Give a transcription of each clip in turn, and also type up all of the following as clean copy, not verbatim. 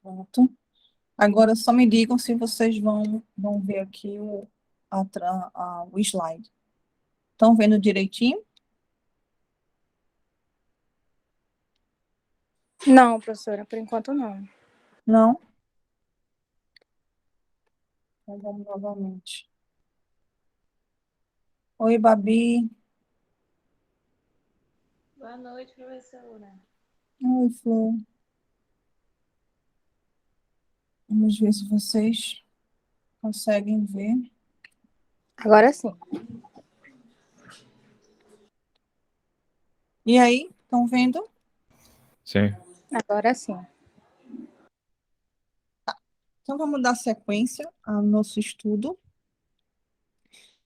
Pronto. Agora só me digam se vocês vão ver aqui o slide. Estão vendo direitinho? Não, professora, por enquanto não. Não? Então vamos novamente. Oi, Babi. Boa noite, professora. Oi, Flor. Vamos ver se vocês conseguem ver. Agora sim. E aí, estão vendo? Sim. Agora sim. Então vamos dar sequência ao nosso estudo.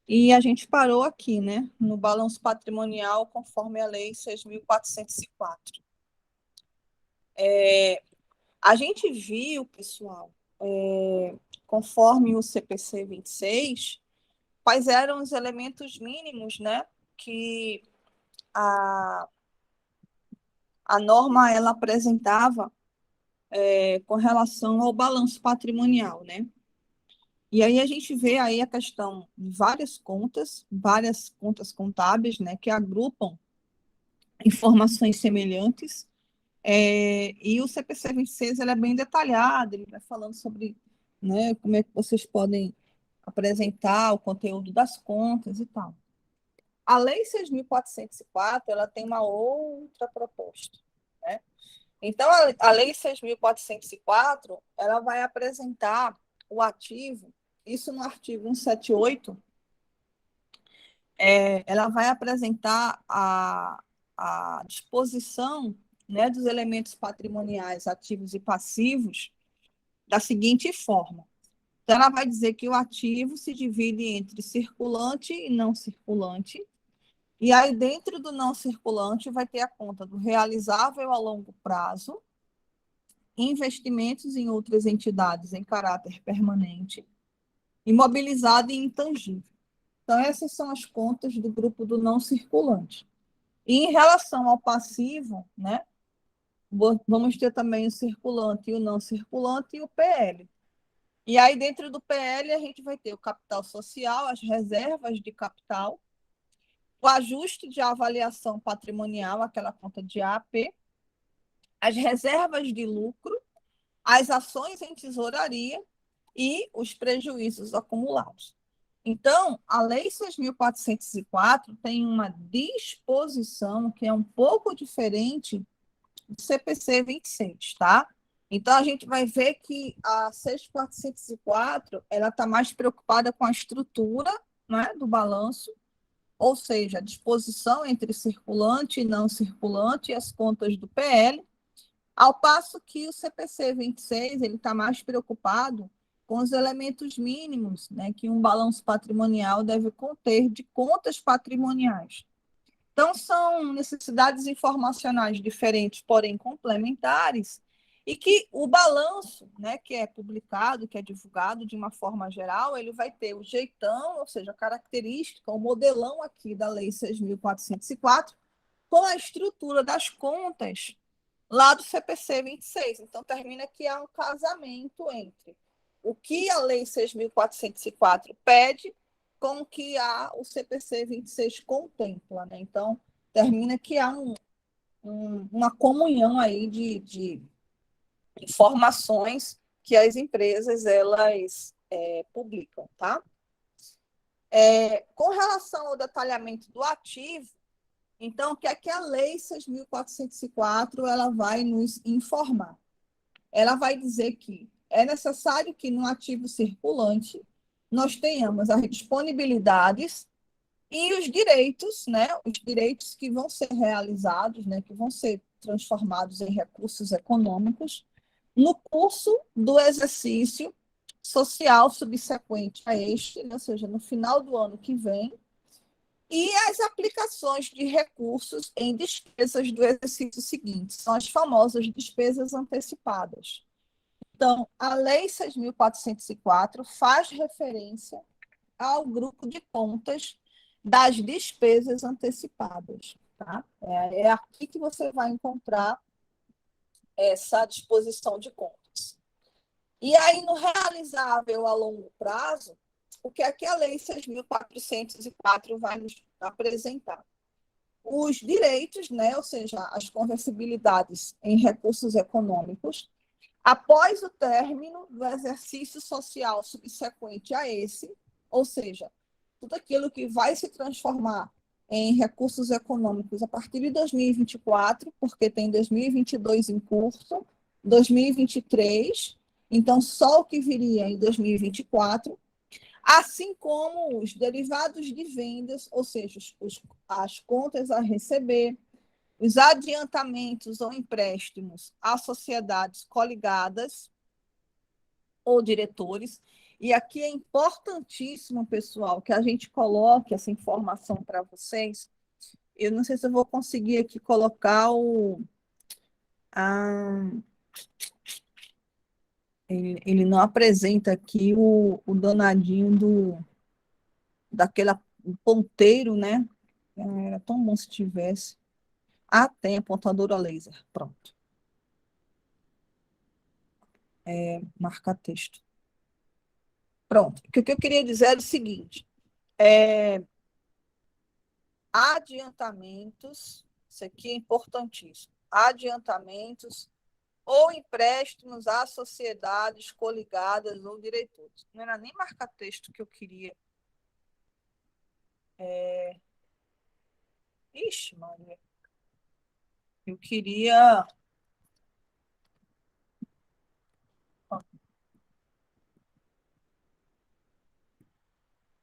E a gente parou aqui, né, no balanço patrimonial conforme a Lei 6.404. A gente viu, pessoal, conforme o CPC 26, quais eram os elementos mínimos, né, que a norma ela apresentava com relação ao balanço patrimonial, né? E aí a gente vê aí a questão de várias contas contábeis, né, que agrupam informações semelhantes, e o CPC 26 ele é bem detalhado, ele vai falando sobre, né, como é que vocês podem apresentar o conteúdo das contas e tal. A Lei 6.404 ela tem uma outra proposta, né? Então, a Lei 6.404 ela vai apresentar o ativo, isso no artigo 178, ela vai apresentar a disposição, né, dos elementos patrimoniais ativos e passivos da seguinte forma. Então, ela vai dizer que o ativo se divide entre circulante e não circulante, e aí dentro do não circulante vai ter a conta do realizável a longo prazo, investimentos em outras entidades em caráter permanente, imobilizado e intangível. Então, essas são as contas do grupo do não circulante. E em relação ao passivo, né, vamos ter também o circulante e o não circulante e o PL. E aí, dentro do PL, a gente vai ter o capital social, as reservas de capital, o ajuste de avaliação patrimonial, aquela conta de AP, as reservas de lucro, as ações em tesouraria e os prejuízos acumulados. Então, a Lei 6.404 tem uma disposição que é um pouco diferente do CPC 26, tá? Então, a gente vai ver que a 6.404 ela está mais preocupada com a estrutura, né, do balanço, ou seja, a disposição entre circulante e não circulante e as contas do PL, ao passo que o CPC 26 ele está mais preocupado com os elementos mínimos, né, que um balanço patrimonial deve conter de contas patrimoniais. Então, são necessidades informacionais diferentes, porém complementares, e que o balanço, né, que é publicado, que é divulgado de uma forma geral, ele vai ter o jeitão, ou seja, a característica, o modelão aqui da Lei 6.404, com a estrutura das contas lá do CPC 26. Então, termina que há um casamento entre o que a Lei 6.404 pede com o que o CPC 26 contempla, né? Então, termina que há uma comunhão aí de informações que as empresas elas publicam, tá? Com relação ao detalhamento do ativo, então, o que é que a Lei 6.404 ela vai nos informar? Ela vai dizer que é necessário que no ativo circulante nós tenhamos as disponibilidades e os direitos, né, os direitos que vão ser realizados, né, que vão ser transformados em recursos econômicos no curso do exercício social subsequente a este, né, ou seja, no final do ano que vem, e as aplicações de recursos em despesas do exercício seguinte, são as famosas despesas antecipadas. Então, a Lei 6.404 faz referência ao grupo de contas das despesas antecipadas. Tá? É aqui que você vai encontrar essa disposição de contas. E aí, no realizável a longo prazo, o que é que a Lei 6.404 vai nos apresentar? Os direitos, né, ou seja, as conversibilidades em recursos econômicos, após o término do exercício social subsequente a esse, ou seja, tudo aquilo que vai se transformar em recursos econômicos a partir de 2024, porque tem 2022 em curso, 2023, então só o que viria em 2024, assim como os derivados de vendas, ou seja, as contas a receber, os adiantamentos ou empréstimos a sociedades coligadas ou diretores. E aqui é importantíssimo, pessoal, que a gente coloque essa informação para vocês. Eu não sei se eu vou conseguir aqui colocar a, ele não apresenta aqui o danadinho daquele ponteiro, né? Era tão bom se tivesse. Ah, tem apontadora laser. Pronto. Marca texto. Pronto. O que eu queria dizer é o seguinte: adiantamentos, isso aqui é importantíssimo, adiantamentos ou empréstimos a sociedades coligadas ou diretores. Não era nem marca texto que eu queria. Ixi, Maria. Eu queria.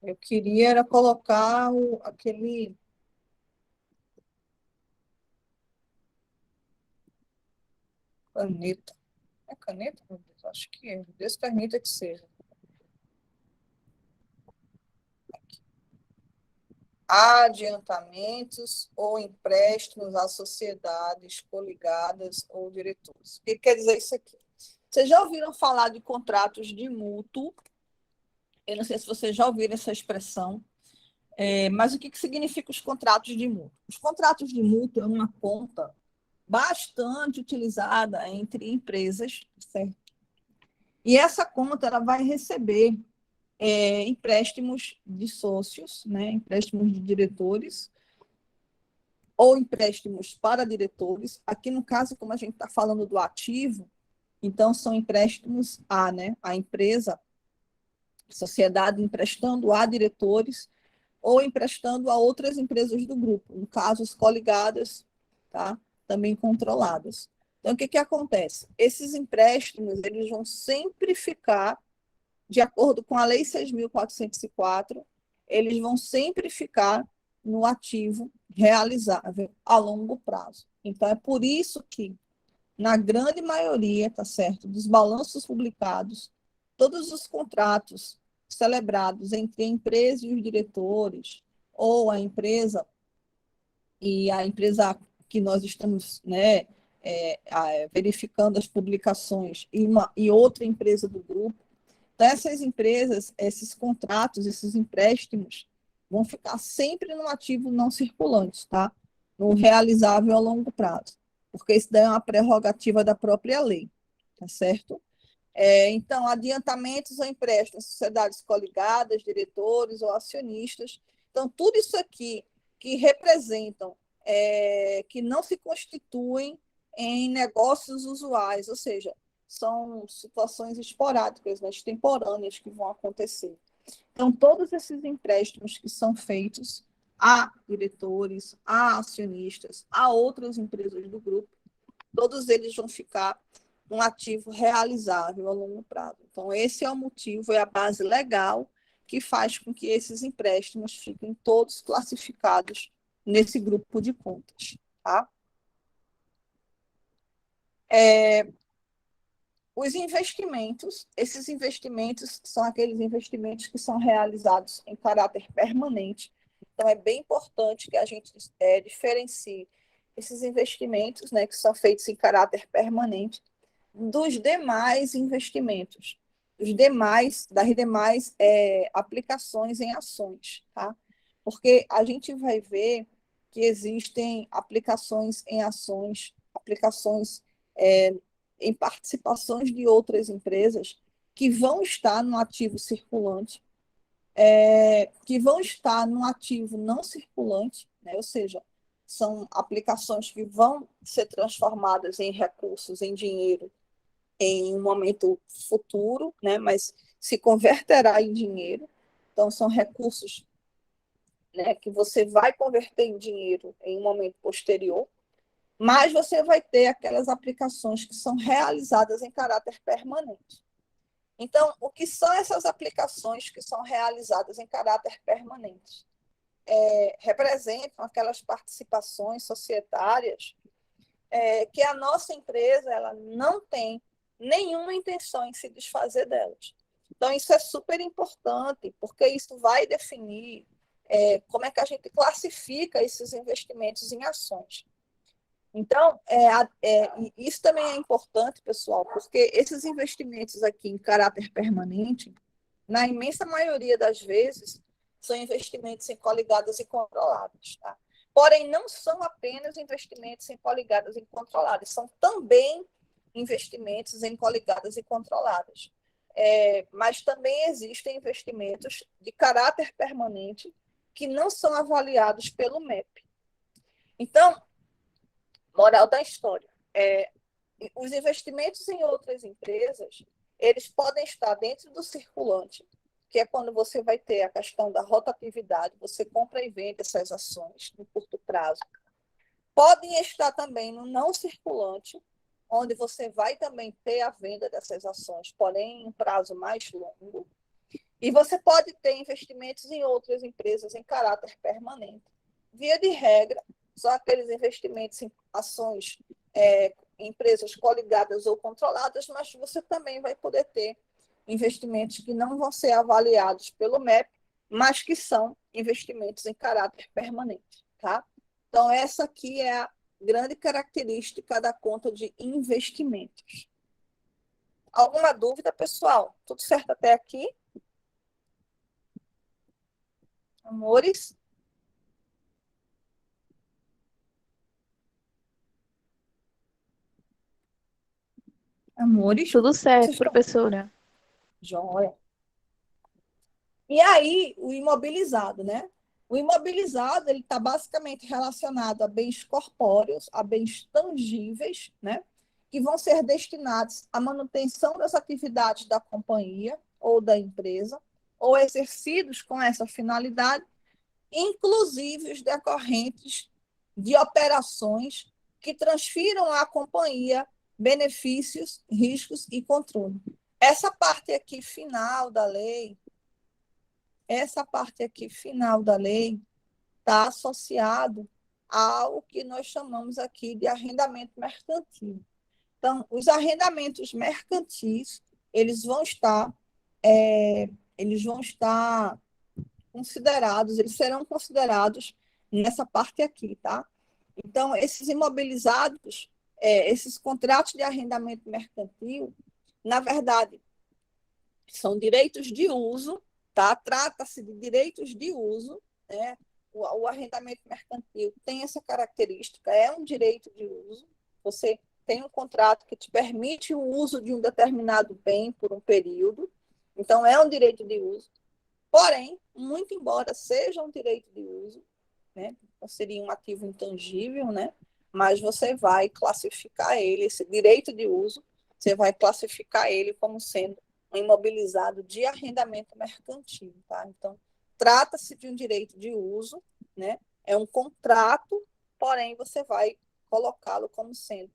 Eu queria era colocar aquele. Caneta. É caneta, meu Deus? Acho que é. Deus permita que seja. Adiantamentos ou empréstimos a sociedades coligadas ou diretores. O que quer dizer isso aqui? Vocês já ouviram falar de contratos de mútuo? Eu não sei se vocês já ouviram essa expressão, mas o que significa os contratos de mútuo? Os contratos de mútuo é uma conta bastante utilizada entre empresas, certo? E essa conta ela vai receber empréstimos de sócios, né, empréstimos de diretores, ou empréstimos para diretores. Aqui, no caso, como a gente está falando do ativo, então são empréstimos né, a empresa, sociedade emprestando a diretores ou emprestando a outras empresas do grupo, no caso, as coligadas, tá? Também controladas. Então, o que acontece? Esses empréstimos eles vão sempre ficar, de acordo com a Lei 6.404, eles vão sempre ficar no ativo realizável a longo prazo. Então, é por isso que, na grande maioria, tá certo, dos balanços publicados, todos os contratos celebrados entre a empresa e os diretores, ou a empresa e a empresa que nós estamos, né, verificando as publicações e outra empresa do grupo. Então, essas empresas, esses contratos, esses empréstimos, vão ficar sempre no ativo não circulante, tá? No realizável a longo prazo, porque isso daí é uma prerrogativa da própria lei, tá certo? Então, adiantamentos ou empréstimos, sociedades coligadas, diretores ou acionistas. Então, tudo isso aqui que representam, que não se constituem em negócios usuais, ou seja, são situações esporádicas, né, extemporâneas que vão acontecer. Então, todos esses empréstimos que são feitos a diretores, a acionistas, a outras empresas do grupo, todos eles vão ficar um ativo realizável a longo prazo. Então, esse é o motivo, é a base legal que faz com que esses empréstimos fiquem todos classificados nesse grupo de contas. Tá? Os investimentos, esses investimentos são aqueles investimentos que são realizados em caráter permanente. Então, é bem importante que a gente diferencie esses investimentos, né, que são feitos em caráter permanente, dos demais investimentos, das demais aplicações em ações, tá? Porque a gente vai ver que existem aplicações em ações, aplicações em participações de outras empresas, que vão estar no ativo circulante, que vão estar no ativo não circulante, né? Ou seja, são aplicações que vão ser transformadas em recursos, em dinheiro, em um momento futuro, né? Mas se converterá em dinheiro. Então, são recursos, né, que você vai converter em dinheiro em um momento posterior, mas você vai ter aquelas aplicações que são realizadas em caráter permanente. Então, o que são essas aplicações que são realizadas em caráter permanente? Representam aquelas participações societárias que a nossa empresa ela não tem nenhuma intenção em se desfazer delas. Então, isso é super importante, porque isso vai definir como é que a gente classifica esses investimentos em ações. Então, isso também é importante, pessoal, porque esses investimentos aqui em caráter permanente, na imensa maioria das vezes, são investimentos em coligadas e controladas. Tá? Porém, não são apenas investimentos em coligadas e controladas, são também investimentos em coligadas e controladas. Mas também existem investimentos de caráter permanente que não são avaliados pelo MEP. Então, moral da história, os investimentos em outras empresas, eles podem estar dentro do circulante, que é quando você vai ter a questão da rotatividade, você compra e vende essas ações no curto prazo. Podem estar também no não circulante, onde você vai também ter a venda dessas ações, porém em um prazo mais longo. E você pode ter investimentos em outras empresas em caráter permanente. Via de regra, são aqueles investimentos em ações, empresas coligadas ou controladas, mas você também vai poder ter investimentos que não vão ser avaliados pelo MEP, mas que são investimentos em caráter permanente. Tá? Então, essa aqui é a grande característica da conta de investimentos. Alguma dúvida, pessoal? Tudo certo até aqui? Amores? Amores? Tudo certo, Vocês estão? professora. Joia. E aí, o imobilizado, né? O imobilizado, ele está basicamente relacionado a bens corpóreos, a bens tangíveis, né? Que vão ser destinados à manutenção das atividades da companhia ou da empresa, ou exercidos com essa finalidade, inclusive os decorrentes de operações que transfiram à companhia benefícios, riscos e controle. Essa parte aqui final da lei, está associado ao que nós chamamos aqui de arrendamento mercantil. Então, os arrendamentos mercantis, eles vão estar considerados, eles serão considerados nessa parte aqui, tá? Então, esses imobilizados, esses contratos de arrendamento mercantil, na verdade, são direitos de uso, tá? Trata-se de direitos de uso, né? O arrendamento mercantil tem essa característica, é um direito de uso. Você tem um contrato que te permite o uso de um determinado bem por um período, então é um direito de uso. Porém, muito embora seja um direito de uso, né? Então seria um ativo intangível, né? Mas você vai classificar ele, esse direito de uso, você vai classificar ele como sendo um imobilizado de arrendamento mercantil, tá? Então, trata-se de um direito de uso, né? É um contrato, porém você vai colocá-lo como sendo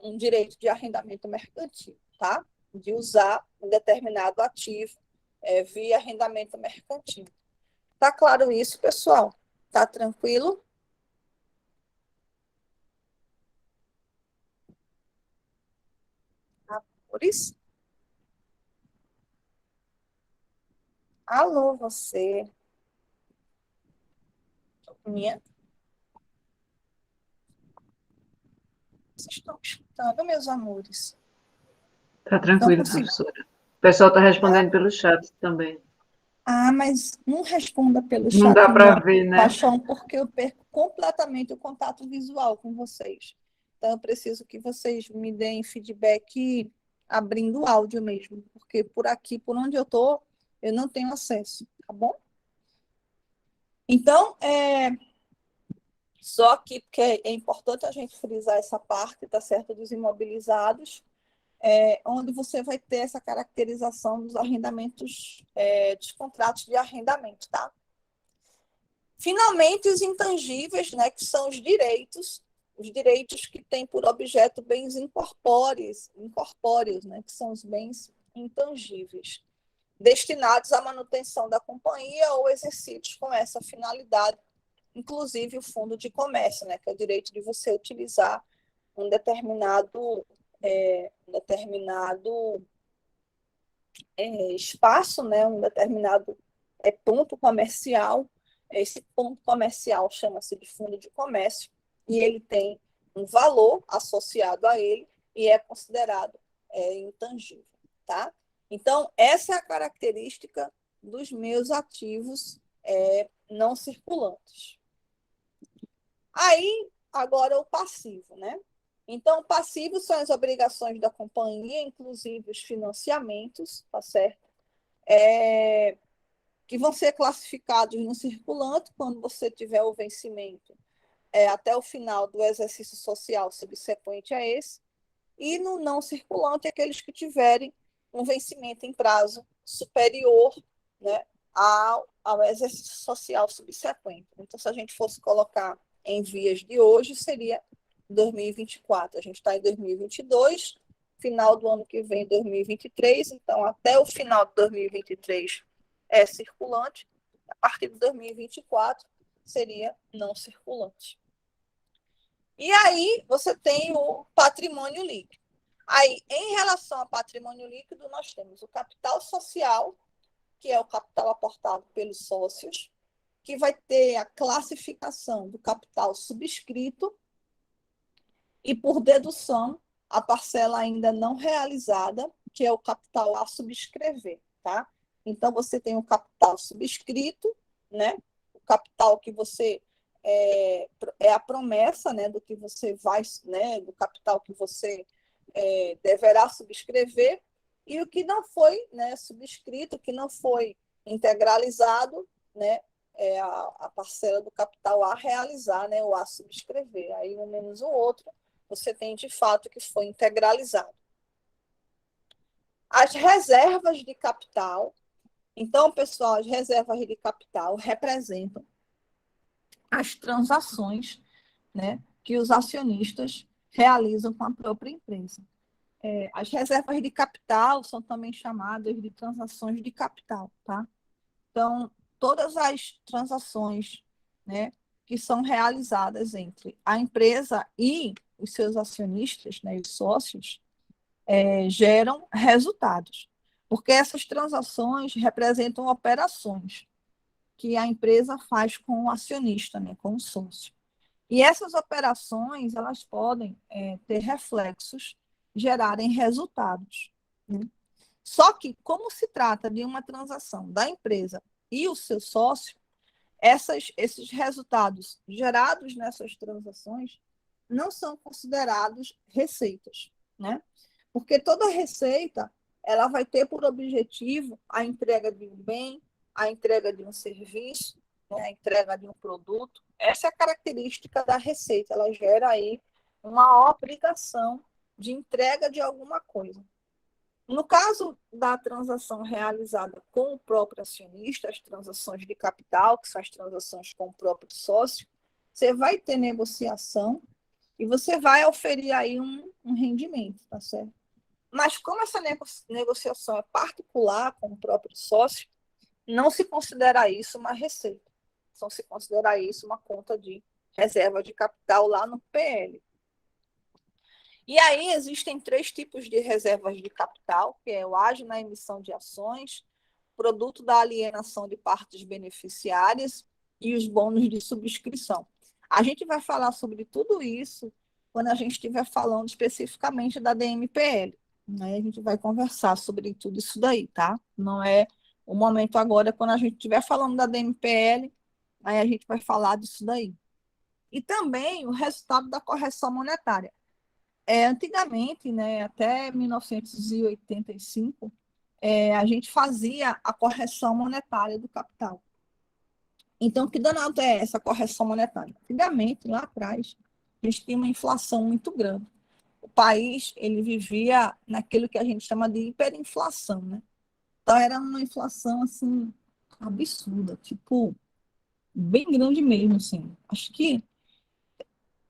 um direito de arrendamento mercantil, tá? De usar um determinado ativo via arrendamento mercantil. Tá claro isso, pessoal? Tá tranquilo? Amores? Alô, você? Minha? Vocês estão me escutando, meus amores? Tá Não tranquilo, consigo. professora. O pessoal está respondendo pelo chat também. Ah, mas não responda pelo Não chat, dá para não, ver, né? Paixão, porque eu perco completamente o contato visual com vocês. Então, eu preciso que vocês me deem feedback abrindo o áudio mesmo, porque por aqui, por onde eu estou, eu não tenho acesso, tá bom? Então, só que porque é importante a gente frisar essa parte, tá certo, dos imobilizados, onde você vai ter essa caracterização dos arrendamentos, dos contratos de arrendamento, tá? Finalmente, os intangíveis, né, que são os direitos que têm por objeto bens incorpóreos, né, que são os bens intangíveis, destinados à manutenção da companhia ou exercidos com essa finalidade, inclusive o fundo de comércio, né, que é o direito de você utilizar um determinado espaço, né, um determinado ponto comercial. Esse ponto comercial chama-se de fundo de comércio e ele tem um valor associado a ele e é considerado intangível, tá? Então, essa é a característica dos meus ativos não circulantes. Aí, agora o passivo, né? Então, o passivo são as obrigações da companhia, inclusive os financiamentos, tá certo? Que vão ser classificados no circulante quando você tiver o vencimento até o final do exercício social subsequente a esse, e no não circulante, aqueles que tiverem um vencimento em prazo superior, né, ao exercício social subsequente. Então, se a gente fosse colocar em vias de hoje, seria 2024. A gente está em 2022, final do ano que vem, 2023, então até o final de 2023 é circulante, a partir de 2024 seria não circulante. E aí você tem o patrimônio líquido. Aí, em relação ao patrimônio líquido, nós temos o capital social, que é o capital aportado pelos sócios, que vai ter a classificação do capital subscrito e, por dedução, a parcela ainda não realizada, que é o capital a subscrever, tá? Então, você tem o capital subscrito, né? O capital que você é a promessa, né, do que você vai, né, do capital que você deverá subscrever, e o que não foi, né, subscrito, que não foi integralizado, né, é a parcela do capital a realizar, né, ou a subscrever. Aí, um menos o outro, você tem de fato que foi integralizado. As reservas de capital. Então, pessoal, as reservas de capital representam as transações, né, que os acionistas realizam com a própria empresa. As reservas de capital são também chamadas de transações de capital, tá? Então, todas as transações, né, que são realizadas entre a empresa e os seus acionistas, né, os sócios, geram resultados, porque essas transações representam operações que a empresa faz com o acionista, né, com o sócio. E essas operações, elas podem ter reflexos, gerarem resultados, né? Só que, como se trata de uma transação da empresa e o seu sócio, esses resultados gerados nessas transações não são considerados receitas, né? Porque toda receita, ela vai ter por objetivo a entrega de um bem, a entrega de um serviço, né, a entrega de um produto. Essa é a característica da receita, ela gera aí uma obrigação de entrega de alguma coisa. No caso da transação realizada com o próprio acionista, as transações de capital, que são as transações com o próprio sócio, você vai ter negociação e você vai oferir aí um rendimento, tá certo? Mas como essa negociação é particular com o próprio sócio, não se considera isso uma receita. Não se considera isso uma conta de reserva de capital lá no PL. E aí existem 3 tipos de reservas de capital, que é o ágio na emissão de ações, produto da alienação de partes beneficiárias e os bônus de subscrição. A gente vai falar sobre tudo isso quando a gente estiver falando especificamente da DMPL. Né? A gente vai conversar sobre tudo isso daí, tá? Não é o momento agora, quando a gente estiver falando da DMPL, aí a gente vai falar disso daí. E também o resultado da correção monetária. Antigamente, né, até 1985, a gente fazia a correção monetária do capital. Então, que danado é essa correção monetária? Antigamente, lá atrás, a gente tinha uma inflação muito grande. O país ele vivia naquilo que a gente chama de hiperinflação, né? Então, era uma inflação assim absurda, tipo, bem grande mesmo, assim. Acho que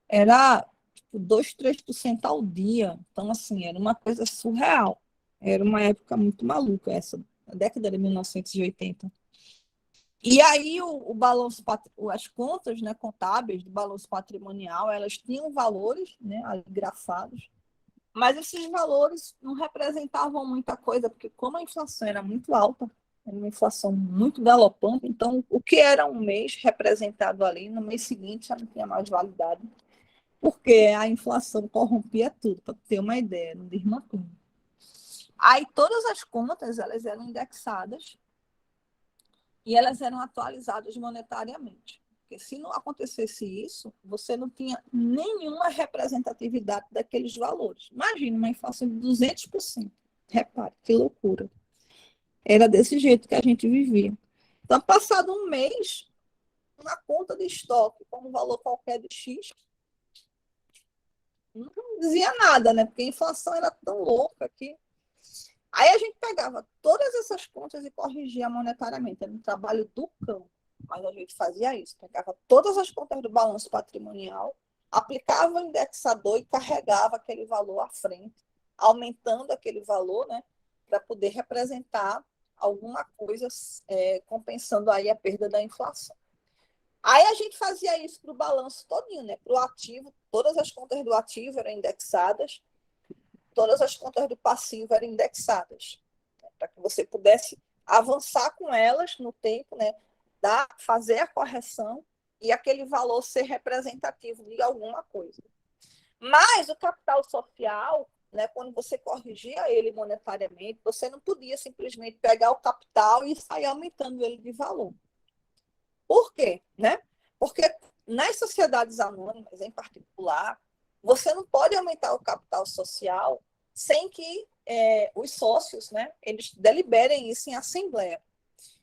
era tipo, 2, 3% ao dia. Então, assim, era uma coisa surreal. Era uma época muito maluca essa, a década de 1980. E aí o balanço, as contas, né, contábeis do balanço patrimonial, elas tinham valores, né, ali grafados, mas esses valores não representavam muita coisa, porque como a inflação era muito alta, era uma inflação muito galopante, então o que era um mês representado ali, no mês seguinte já não tinha mais validade, porque a inflação corrompia tudo, para ter uma ideia, não diz tudo. Aí todas as contas, elas eram indexadas e elas eram atualizadas monetariamente. Porque se não acontecesse isso, você não tinha nenhuma representatividade daqueles valores. Imagina uma inflação de 200%. Repare, que loucura. Era desse jeito que a gente vivia. Então, passado um mês, uma conta de estoque com um valor qualquer de X, não dizia nada, né? Porque a inflação era tão louca que... Aí a gente pegava todas essas contas e corrigia monetariamente. Era um trabalho do cão, mas a gente fazia isso. Pegava todas as contas do balanço patrimonial, aplicava o indexador e carregava aquele valor à frente, aumentando aquele valor, né, para poder representar alguma coisa, compensando aí a perda da inflação. Aí a gente fazia isso para o balanço todinho, né? Para o ativo, todas as contas do ativo eram indexadas, todas as contas do passivo eram indexadas, né, para que você pudesse avançar com elas no tempo, né, fazer a correção e aquele valor ser representativo de alguma coisa. Mas o capital social, né, quando você corrigia ele monetariamente, você não podia simplesmente pegar o capital e sair aumentando ele de valor. Por quê? Né? Porque nas sociedades anônimas, em particular, você não pode aumentar o capital social sem que os sócios, né, eles deliberem isso em assembleia.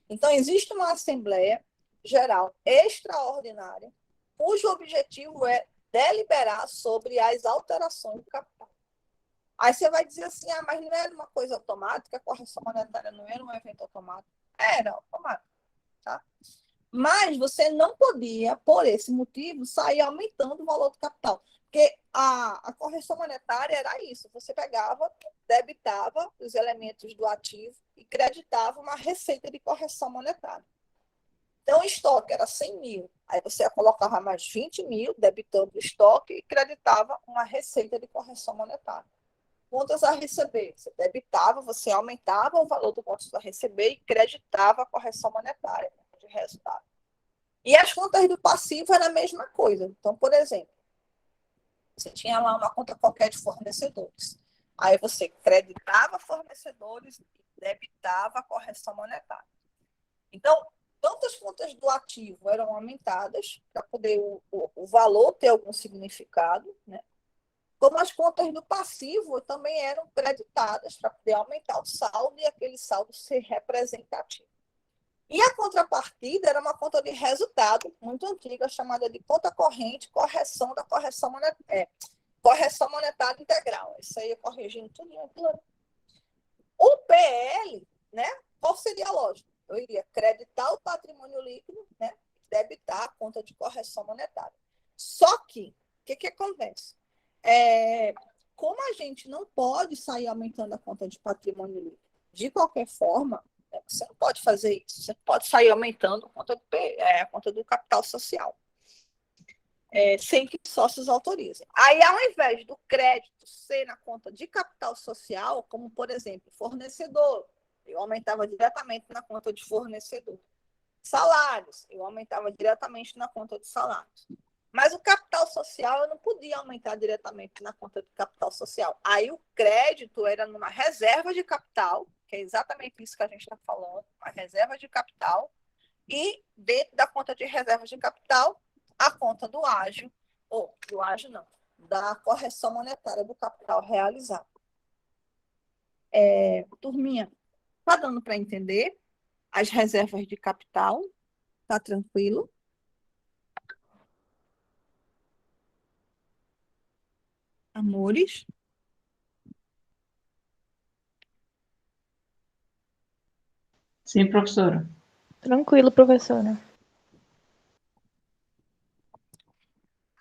Então, existe uma assembleia geral extraordinária, cujo objetivo é deliberar sobre as alterações do capital. Aí você vai dizer assim, mas não era uma coisa automática, a correção monetária não era um evento automático? Era automático, tá? Mas você não podia, por esse motivo, sair aumentando o valor do capital. Porque a correção monetária era isso. Você pegava, debitava os elementos do ativo e creditava uma receita de correção monetária. Então, o estoque era 100 mil. Aí você colocava mais 20 mil, debitando o estoque e creditava uma receita de correção monetária. Contas a receber. Você debitava, você aumentava o valor do contas a receber e creditava a correção monetária de resultado. E as contas do passivo era a mesma coisa. Então, por exemplo, você tinha lá uma conta qualquer de fornecedores. Aí você creditava fornecedores e debitava a correção monetária. Então, tanto as contas do ativo eram aumentadas para poder o valor ter algum significado, né? Como as contas do passivo também eram creditadas para poder aumentar o saldo e aquele saldo ser representativo. E a contrapartida era uma conta de resultado muito antiga, chamada de conta corrente, correção da correção monetária, correção monetária integral. Isso aí eu corrigindo tudo. O PL, né? Qual seria a lógica? Eu iria creditar o patrimônio líquido, né? Debitar a conta de correção monetária. Só que, o que acontece? Como a gente não pode sair aumentando a conta de patrimônio líquido de qualquer forma, você não pode fazer isso. Você pode sair aumentando a conta do capital social, sem que os sócios autorizem. Aí, ao invés do crédito ser na conta de capital social, como, por exemplo, fornecedor, eu aumentava diretamente na conta de fornecedor. Salários, eu aumentava diretamente na conta de salários. Mas o capital social eu não podia aumentar diretamente na conta de capital social. Aí o crédito era numa reserva de capital, que é exatamente isso que a gente está falando, uma reserva de capital, e dentro da conta de reserva de capital, a conta do ágio, ou do ágio não, da correção monetária do capital realizado. Turminha, está dando para entender as reservas de capital? Está tranquilo? Amores? Sim, professora. Tranquilo, professora.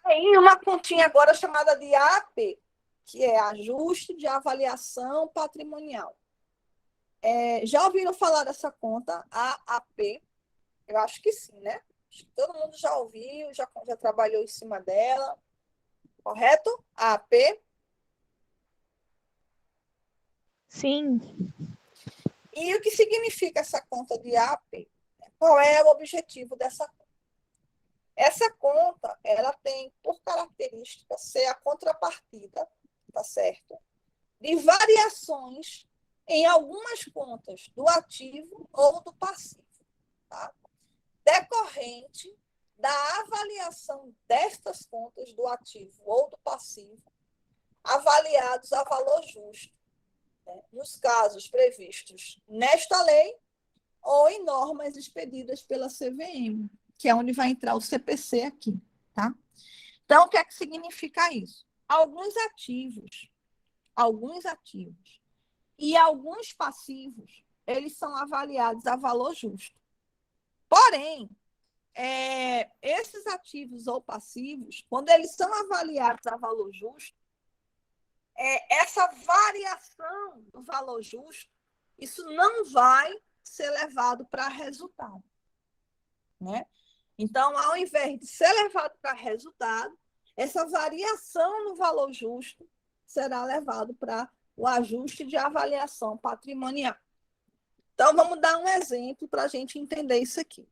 Tem uma continha agora chamada de AP, que é ajuste de avaliação patrimonial. Já ouviram falar dessa conta, AAP? Eu acho que sim, né? Acho que todo mundo já ouviu, já trabalhou em cima dela. Correto? AAP. Sim. E o que significa essa conta de AP? Qual é o objetivo dessa conta? Essa conta, ela tem por característica ser a contrapartida, tá certo? De variações em algumas contas do ativo ou do passivo, tá? Decorrente da avaliação destas contas do ativo ou do passivo, avaliados a valor justo, né? Nos casos previstos nesta lei ou em normas expedidas pela CVM, que é onde vai entrar o CPC aqui, tá? Então, o que é que significa isso? Alguns ativos e alguns passivos, eles são avaliados a valor justo. Porém, esses ativos ou passivos, quando eles são avaliados a valor justo, essa variação do valor justo, isso não vai ser levado para resultado, né? Então, ao invés de ser levado para resultado, essa variação no valor justo será levado para o ajuste de avaliação patrimonial. Então, vamos dar um exemplo para a gente entender isso aqui.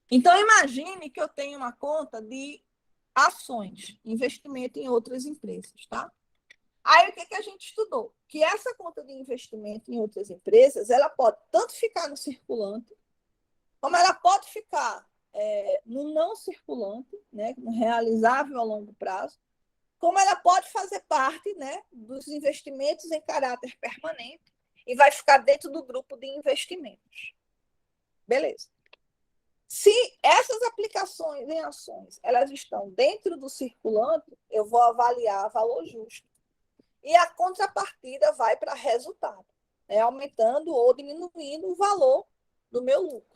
Então, imagine que eu tenho uma conta de ações, investimento em outras empresas, tá? Aí, o que a gente estudou? Que essa conta de investimento em outras empresas, ela pode tanto ficar no circulante, como ela pode ficar no não circulante, né, no realizável a longo prazo, como ela pode fazer parte, né, dos investimentos em caráter permanente e vai ficar dentro do grupo de investimentos. Beleza. Se essas aplicações em ações elas estão dentro do circulante, eu vou avaliar valor justo. E a contrapartida vai para resultado, né, aumentando ou diminuindo o valor do meu lucro.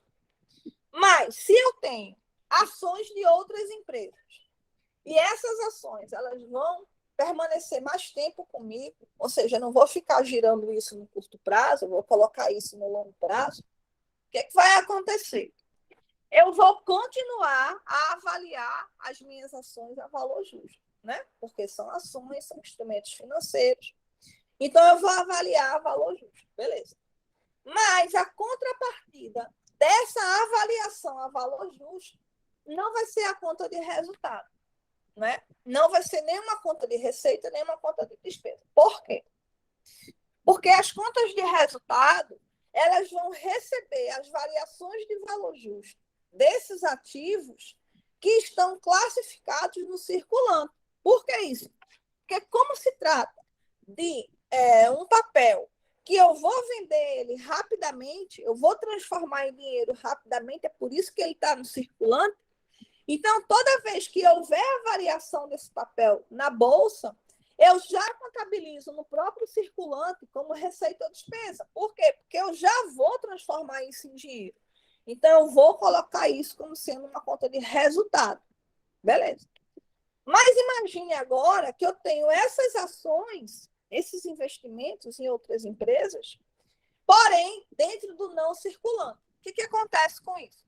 Mas, se eu tenho ações de outras empresas e essas ações elas vão permanecer mais tempo comigo, ou seja, eu não vou ficar girando isso no curto prazo, eu vou colocar isso no longo prazo, o que vai acontecer? Eu vou continuar a avaliar as minhas ações a valor justo, né? Porque são ações, são instrumentos financeiros. Então, eu vou avaliar a valor justo, beleza. Mas a contrapartida dessa avaliação a valor justo não vai ser a conta de resultado, né? Não vai ser nem uma conta de receita, nem uma conta de despesa. Por quê? Porque as contas de resultado, elas vão receber as variações de valor justo desses ativos que estão classificados no circulante. Por que isso? Porque como se trata de um papel que eu vou vender ele rapidamente, eu vou transformar em dinheiro rapidamente, é por isso que ele está no circulante. Então, toda vez que houver a variação desse papel na bolsa, eu já contabilizo no próprio circulante como receita ou despesa. Por quê? Porque eu já vou transformar isso em dinheiro. Então, eu vou colocar isso como sendo uma conta de resultado. Beleza. Mas imagine agora que eu tenho essas ações, esses investimentos em outras empresas, porém, dentro do não circulante. O que acontece com isso?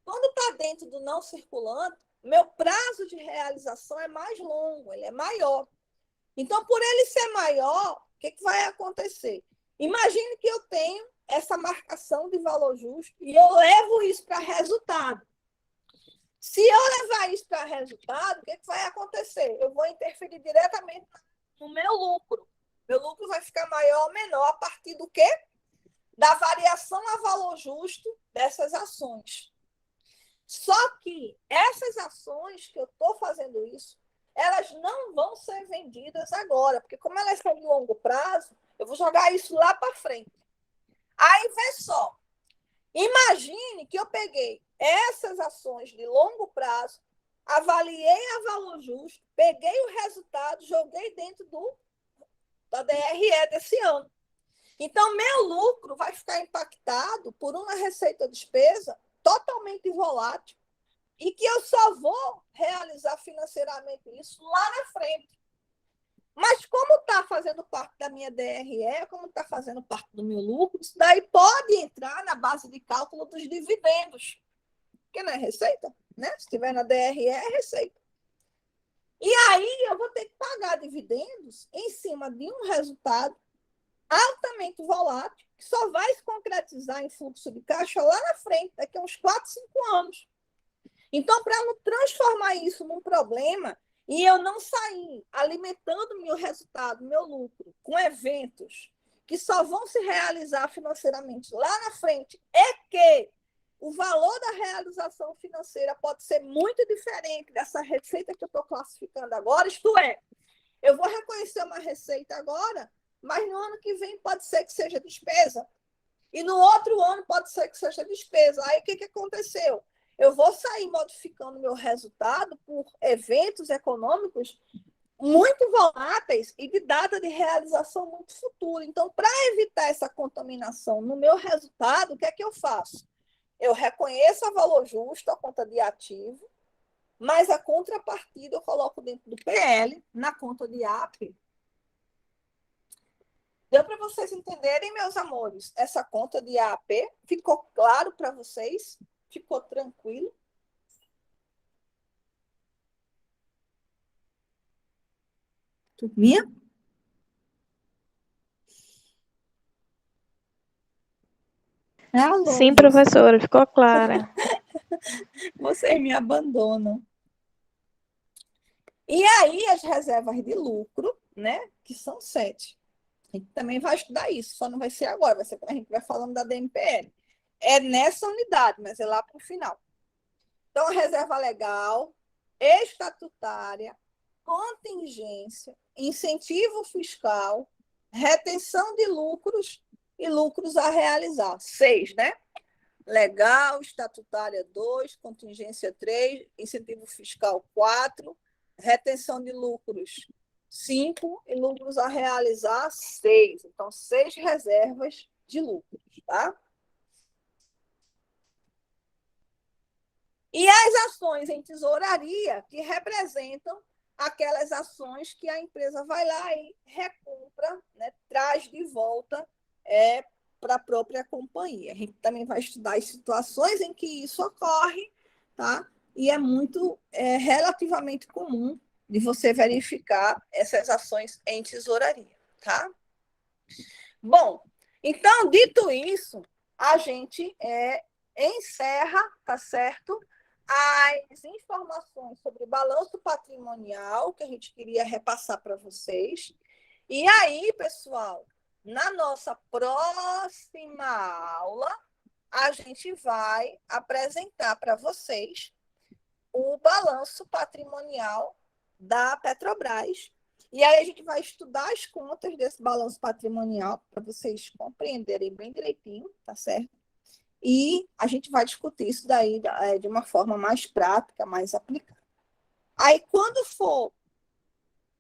Quando está dentro do não circulante, meu prazo de realização é mais longo, ele é maior. Então, por ele ser maior, o que vai acontecer? Imagine que eu tenho essa marcação de valor justo e eu levo isso para resultado. Se eu levar isso para resultado, o que vai acontecer? Eu vou interferir diretamente no meu lucro. Meu lucro vai ficar maior ou menor a partir do quê? Da variação a valor justo dessas ações. Só que essas ações que eu estou fazendo isso, elas não vão ser vendidas agora, porque como elas são de longo prazo, eu vou jogar isso lá para frente. Aí, vê só, imagine que eu peguei essas ações de longo prazo, avaliei a valor justo, peguei o resultado, joguei dentro da DRE desse ano. Então, meu lucro vai ficar impactado por uma receita-despesa totalmente volátil e que eu só vou realizar financeiramente isso lá na frente. Mas como está fazendo parte da minha DRE, como está fazendo parte do meu lucro, isso daí pode entrar na base de cálculo dos dividendos, que não é receita, né? Se estiver na DRE, é receita. E aí eu vou ter que pagar dividendos em cima de um resultado altamente volátil, que só vai se concretizar em fluxo de caixa lá na frente, daqui a uns 4, 5 anos. Então, para não transformar isso num problema e eu não sair alimentando meu resultado, meu lucro, com eventos que só vão se realizar financeiramente lá na frente, é que o valor da realização financeira pode ser muito diferente dessa receita que eu estou classificando agora, isto é, eu vou reconhecer uma receita agora, mas no ano que vem pode ser que seja despesa. E no outro ano pode ser que seja despesa. Aí o que aconteceu? Eu vou sair modificando meu resultado por eventos econômicos muito voláteis e de data de realização muito futura. Então, para evitar essa contaminação no meu resultado, o que é que eu faço? Eu reconheço a valor justo, a conta de ativo, mas a contrapartida eu coloco dentro do PL, na conta de AP. Deu para vocês entenderem, meus amores? Essa conta de AP ficou claro para vocês? Ficou tranquilo? Turminha? Alô, Sim, professora, ficou clara. vocês me abandonam. E aí, as reservas de lucro, né? Que são 7. A gente também vai estudar isso, só não vai ser agora, vai ser quando a gente vai falando da DMPL. É nessa unidade, mas é lá para o final. Então, a reserva legal, estatutária, contingência, incentivo fiscal, retenção de lucros e lucros a realizar. 6, né? Legal, estatutária 2, contingência 3, incentivo fiscal 4, retenção de lucros 5 e lucros a realizar 6. Então, 6 reservas de lucros, tá? E as ações em tesouraria, que representam aquelas ações que a empresa vai lá e recompra, né, traz de volta para a própria companhia. A gente também vai estudar as situações em que isso ocorre, tá? E é muito relativamente comum de você verificar essas ações em tesouraria, tá? Bom, então, dito isso, a gente encerra, tá certo? As informações sobre o balanço patrimonial que a gente queria repassar para vocês. E aí, pessoal, na nossa próxima aula, a gente vai apresentar para vocês o balanço patrimonial da Petrobras. E aí a gente vai estudar as contas desse balanço patrimonial para vocês compreenderem bem direitinho, tá certo? E a gente vai discutir isso daí de uma forma mais prática, mais aplicada. Aí, quando for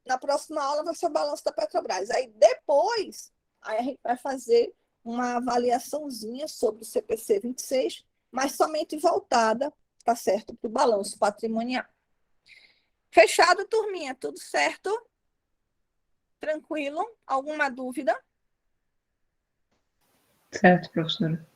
na próxima aula, vai ser o balanço da Petrobras. Aí, depois, aí a gente vai fazer uma avaliaçãozinha sobre o CPC 26, mas somente voltada, tá certo, para o balanço patrimonial. Fechado, turminha? Tudo certo? Tranquilo? Alguma dúvida? Certo, professora.